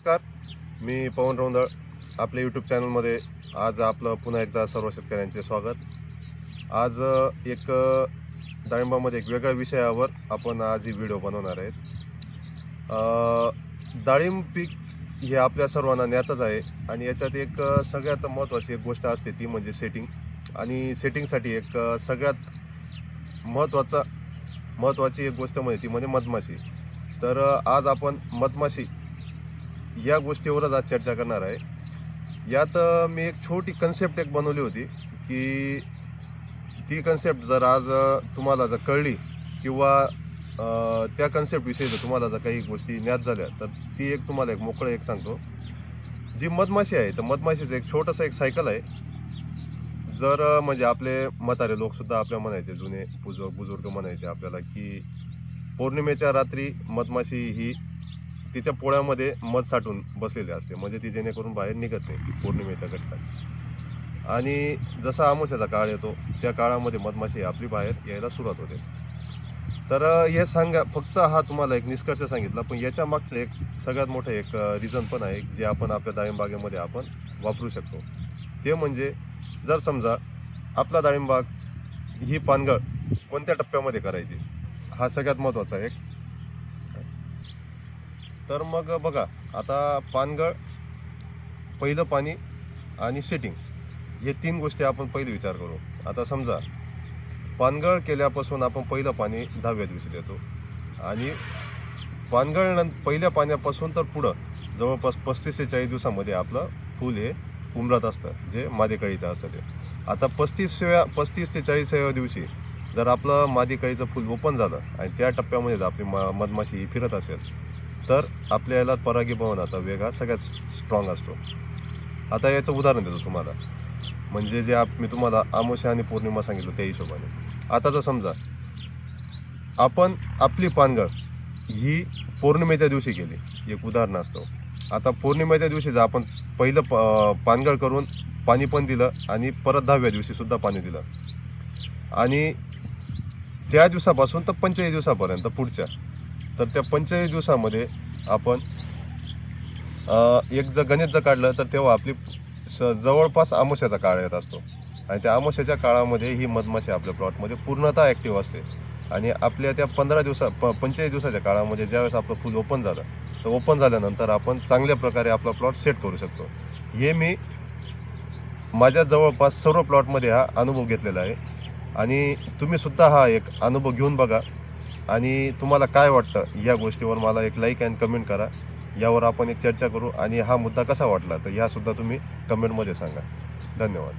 नमस्कार, मी पवन रौंदळ आपल्या यूट्यूब चॅनलमध्ये आज आपलं पुन्हा एकदा सर्व शेतकऱ्यांचे स्वागत। आज एक डाळिंबामध्ये एक वेगळ्या विषयावर आपण आज ही व्हिडिओ बनवणार आहेत। डाळिंब पीक हे आपल्या सर्वांना ज्ञातच आहे आणि याच्यात एक सगळ्यात महत्त्वाची एक गोष्ट असते ती म्हणजे सेटिंग। आणि सेटिंगसाठी एक सगळ्यात महत्त्वाची एक गोष्ट म्हणजे ती म्हणजे मधमाशी। तर आज आपण मधमाशी या गोष्टीवरच आज चर्चा करणार आहे। यात मी एक छोटी कन्सेप्ट एक बनवली होती की ती कन्सेप्ट जर आज तुम्हाला जर कळली किंवा त्या कन्सेप्टविषयी जर तुम्हाला जर काही गोष्टी ज्ञात झाल्या तर ती एक तुम्हाला एक मोकळं एक सांगतो। जी मधमाशी आहे तर मधमाशीचं एक छोटंसं एक सायकल आहे। जर म्हणजे आपले म्हातारे लोकसुद्धा आपल्या म्हणायचे, जुने बुजुर्ग म्हणायचे आपल्याला की पौर्णिमेच्या रात्री मधमाशी ही तिच्या पोळ्यामध्ये मध साठवून बसलेली असते, म्हणजे ती जेणेकरून बाहेर निघत नाही पौर्णिमेच्या घटकात। आणि जसा अमावस्याचा काळ येतो त्या काळामध्ये मधमाशी आपली बाहेर यायला सुरुवात होते। तर हे फक्त हा तुम्हाला एक निष्कर्ष सांगितला, पण याच्या मागचं एक सगळ्यात मोठं एक रिझन पण आहे जे आपण आपल्या डाळिंबागेमध्ये आपण वापरू शकतो। ते म्हणजे जर समजा आपला डाळिंबाग ही पानगळ कोणत्या टप्प्यामध्ये करायची, हा सगळ्यात महत्त्वाचा एक। तर मग बघा, आता पानगळ, पहिलं पाणी आणि सेटिंग हे तीन गोष्टी आपण पहिले विचार करू। आता समजा पानगळ केल्यापासून आपण पहिलं पाणी 10व्या दिवशी देतो आणि पहिल्या पाण्यापासून तर पुढं जवळपास 35 ते 40 दिवसामध्ये आपलं फूल हे उमरत असतं, जे मादीकळीचं असतं ते। आता 35 ते 40व्या दिवशी जर आपलं मादीकळीचं फूल ओपन झालं आणि त्या टप्प्यामध्ये जर आपली मधमाशी फिरत असेल तर आपल्या याला परागीभवनाचा वेग हा सगळ्यात स्ट्रॉंग असतो। आता याचं उदाहरण देतो तुम्हाला, म्हणजे जे मी तुम्हाला अमावस्या आणि पौर्णिमा सांगितलं त्या हिशोबाने। आता जर समजा आपण आपली पानगळ ही पौर्णिमेच्या दिवशी केली, एक उदाहरण असतो। आता पौर्णिमेच्या दिवशी जर आपण पहिलं पानगळ करून पाणी पण दिलं आणि परत 10व्या दिवशी सुद्धा पाणी दिलं आणि त्या दिवसापासून तर 45 दिवसापर्यंत पुढच्या, तर त्या 45 दिवसामध्ये आपण एक जर गणित जर काढलं तर तेव्हा आपली जवळपास अमावस्याचा काळ येत असतो आणि त्या अमावस्याच्या काळामध्ये ही मधमाशी आपल्या प्लॉटमध्ये पूर्णतः ॲक्टिव्ह असते। आणि आपल्या त्या 45 दिवसाच्या काळामध्ये ज्यावेळेस आपलं फूल ओपन झालं तर ओपन झाल्यानंतर आपण चांगल्या प्रकारे आपला प्लॉट सेट करू शकतो। हे मी माझ्या जवळपास सर्व प्लॉटमध्ये हा अनुभव घेतलेला आहे आणि तुम्हीसुद्धा हा एक अनुभव घेऊन बघा आणि तुम्हाला काय वाटतं या गोष्टीवर मला एक लाईक अँड कमेंट करा। यावर आपण एक चर्चा करू आणि हा मुद्दा कसा वाटला तर ह्यासुद्धा तुम्ही कमेंटमध्ये सांगा। धन्यवाद।